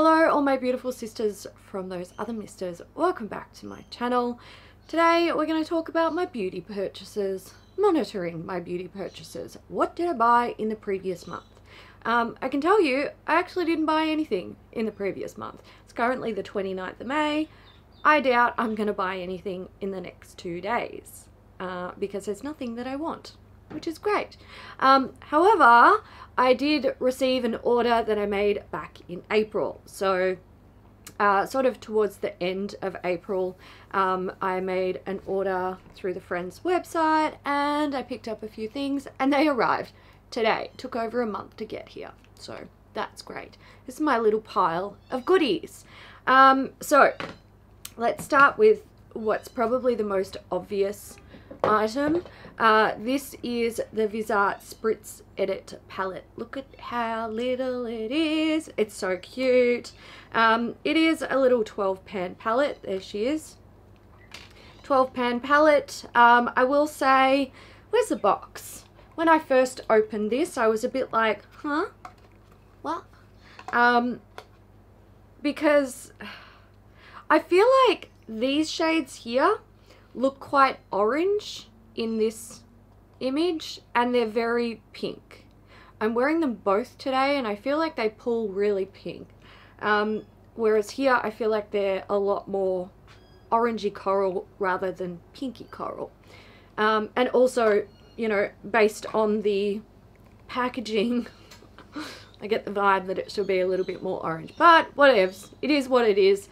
Hello all my beautiful sisters from those other misters, welcome back to my channel. Today we're going to talk about my beauty purchases, monitoring my beauty purchases. What did I buy in the previous month? I can tell you I actually didn't buy anything in the previous month. It's currently the 29th of May. I doubt I'm going to buy anything in the next 2 days because there's nothing that I want, which is great. However, I did receive an order that I made back in April. So sort of towards the end of April, I made an order through the Friends website and I picked up a few things and they arrived today. It took over a month to get here. So that's great. This is my little pile of goodies. So let's start with what's probably the most obvious item. This is the Viseart Spritz Edit palette. Look at how little it is. It's so cute. It is a little 12 pan palette. There she is. 12 pan palette. I will say, where's the box? When I first opened this, I was a bit like, huh? What? Because I feel like these shades here look quite orange in this image and they're very pink. I'm wearing them both today and I feel like they pull really pink. Whereas here I feel like they're a lot more orangey coral rather than pinky coral. And also, you know, based on the packaging, I get the vibe that it should be a little bit more orange. But whatevs, it is what it is.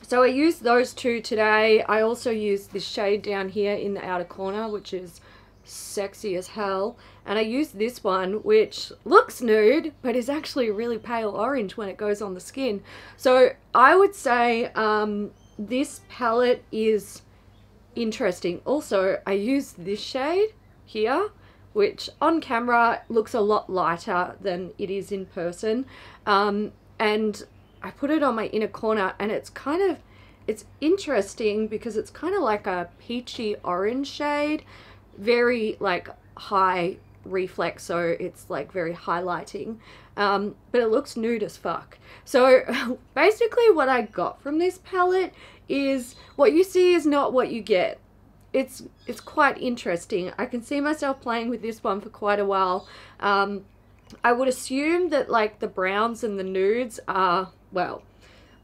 So I used those two today. I also used this shade down here in the outer corner, which is sexy as hell. And I used this one, which looks nude, but is actually really pale orange when it goes on the skin. So I would say this palette is interesting. Also, I used this shade here, which on camera looks a lot lighter than it is in person. And I put it on my inner corner and it's interesting because it's kind of like a peachy orange shade, very like high reflex, so it's like very highlighting, but it looks nude as fuck. So basically what I got from this palette is what you see is not what you get. It's quite interesting. I can see myself playing with this one for quite a while. I would assume that like the browns and the nudes are, well,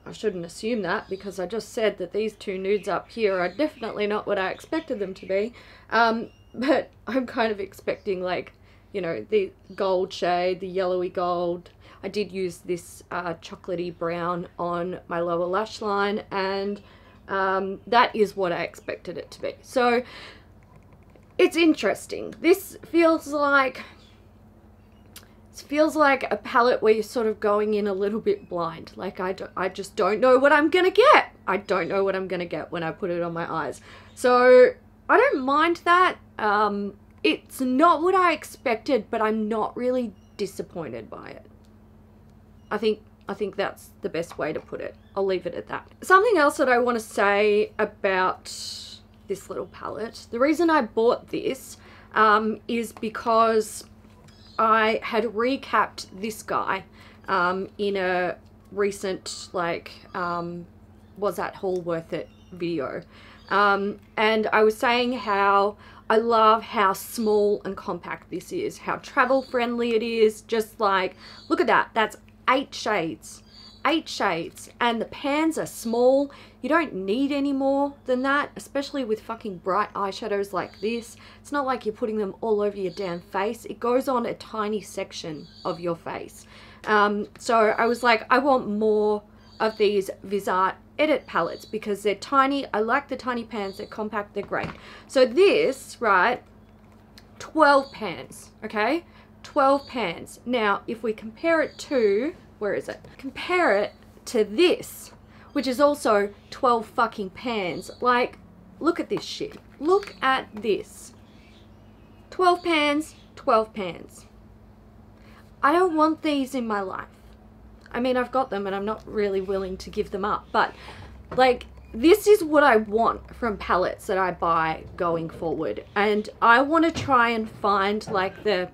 I shouldn't assume that because I just said that these two nudes up here are definitely not what I expected them to be. But I'm kind of expecting like, you know, the gold shade, the yellowy gold. I did use this chocolatey brown on my lower lash line and that is what I expected it to be. So it's interesting. This feels like a palette where you're sort of going in a little bit blind. Like I just don't know what I'm gonna get. I don't know what I'm gonna get when I put it on my eyes. So I don't mind that. It's not what I expected, but I'm not really disappointed by it. I think that's the best way to put it. I'll leave it at that. Something else that I want to say about this little palette. The reason I bought this is because I had recapped this guy in a recent like was that haul worth it video, and I was saying how I love how small and compact this is, how travel friendly it is. Just like, look at that, that's 8 shades, and the pans are small. You don't need any more than that, especially with fucking bright eyeshadows like this. It's not like you're putting them all over your damn face. It goes on a tiny section of your face. So I was like, I want more of these Viseart Edit palettes because they're tiny. I like the tiny pans, they're compact, they're great. So this, right, 12 pans, okay? 12 pans. Now, if we compare it to, where is it? Compare it to this, which is also 12 fucking pans. Like, look at this shit. Look at this. 12 pans, 12 pans. I don't want these in my life. I mean, I've got them and I'm not really willing to give them up, but like, this is what I want from palettes that I buy going forward. And I want to try and find like the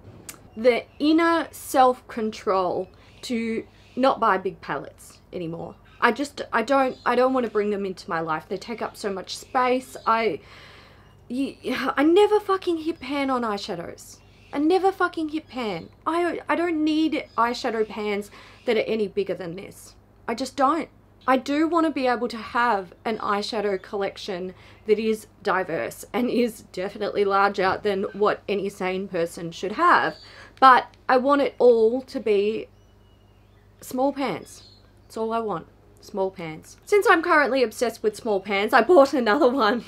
inner self-control to not buy big palettes anymore. I don't want to bring them into my life. They take up so much space. I never fucking hit pan on eyeshadows. I never fucking hit pan. I don't need eyeshadow pans that are any bigger than this. I just don't. I do want to be able to have an eyeshadow collection that is diverse and is definitely larger than what any sane person should have. But I want it all to be small pans. That's all I want. Small pans. Since I'm currently obsessed with small pans, I bought another one.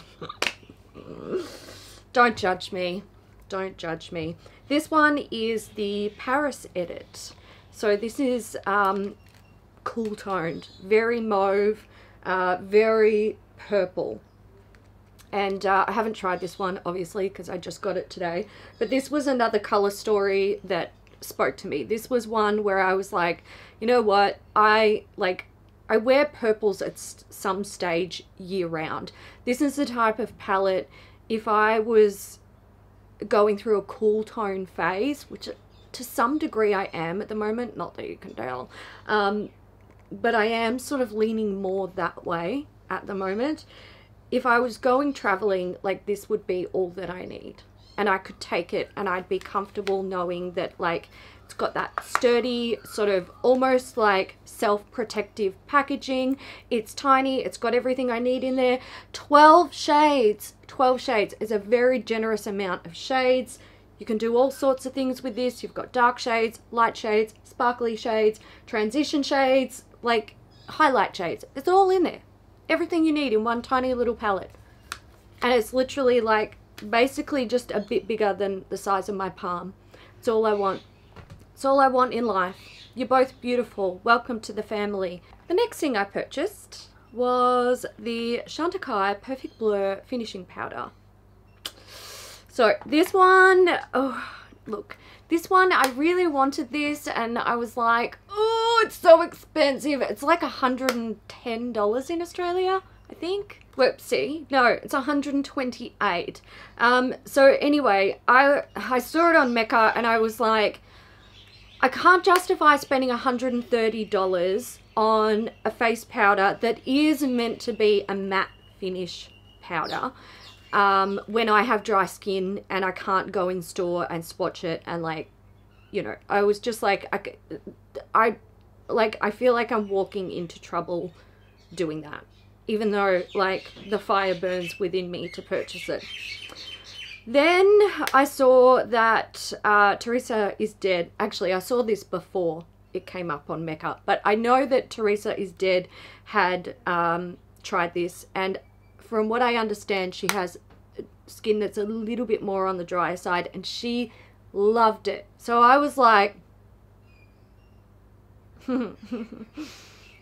Don't judge me. Don't judge me. This one is the Paris Edit. So this is cool toned, very mauve, very purple. And I haven't tried this one, obviously, because I just got it today. But this was another color story that spoke to me. This was one where I was like, you know what? I wear purples at some stage year round. This is the type of palette, if I was going through a cool tone phase, which to some degree I am at the moment, not that you can tell, but I am sort of leaning more that way at the moment. If I was going traveling, like, this would be all that I need, and I could take it and I'd be comfortable knowing that, like, it's got that sturdy sort of almost like self-protective packaging. It's tiny. It's got everything I need in there. 12 shades. 12 shades is a very generous amount of shades. You can do all sorts of things with this. You've got dark shades, light shades, sparkly shades, transition shades, like highlight shades. It's all in there. Everything you need in one tiny little palette. And it's literally like basically just a bit bigger than the size of my palm. It's all I want. It's all I want in life. You're both beautiful. Welcome to the family. The next thing I purchased was the Chantecaille Perfect Blur Finishing Powder. So this one, oh, look. This one, I really wanted this and I was like, oh, it's so expensive. It's like $110 in Australia, I think. Whoopsie. No, it's 128. So anyway, I saw it on Mecca and I was like, I can't justify spending $130 on a face powder that is meant to be a matte finish powder when I have dry skin and I can't go in store and swatch it, and like, you know, I was just like, I feel like I'm walking into trouble doing that, even though like the fire burns within me to purchase it. Then I saw that Teresa is Dead. Actually, I saw this before it came up on Mecca, but I know that Teresa is Dead had tried this, and from what I understand, she has skin that's a little bit more on the drier side, and she loved it. So I was like,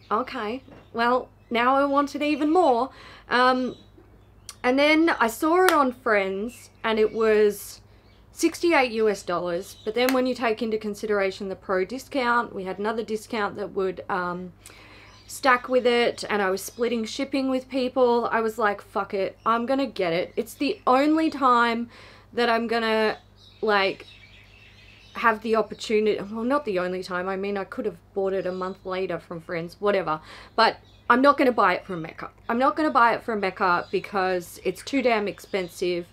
okay, well, now I want it even more. And then I saw it on Friends and it was $68 US, but then when you take into consideration the pro discount, we had another discount that would stack with it, and I was splitting shipping with people. I was like, fuck it, I'm gonna get it. It's the only time that I'm gonna like have the opportunity, well, not the only time, I mean, I could have bought it a month later from Friends, whatever, but I'm not going to buy it from Mecca. I'm not going to buy it from Mecca because it's too damn expensive.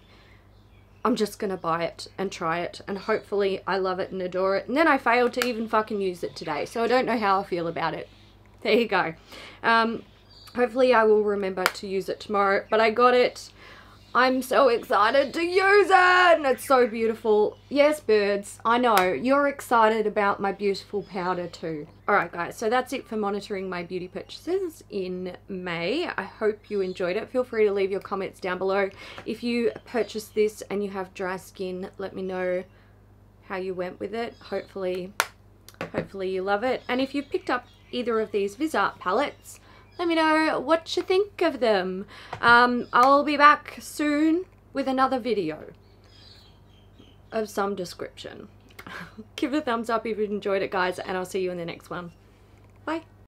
I'm just going to buy it and try it, and hopefully I love it and adore it. And then I failed to even fucking use it today, so I don't know how I feel about it. There you go. Hopefully I will remember to use it tomorrow, but I got it. I'm so excited to use it, and it's so beautiful. Yes, birds, I know you're excited about my beautiful powder too. Alright guys, so that's it for monitoring my beauty purchases in May. I hope you enjoyed it. Feel free to leave your comments down below. If you purchased this and you have dry skin, let me know how you went with it. Hopefully you love it. And if you've picked up either of these Viseart palettes, let me know what you think of them. I'll be back soon with another video of some description. Give it a thumbs up if you enjoyed it, guys, and I'll see you in the next one. Bye.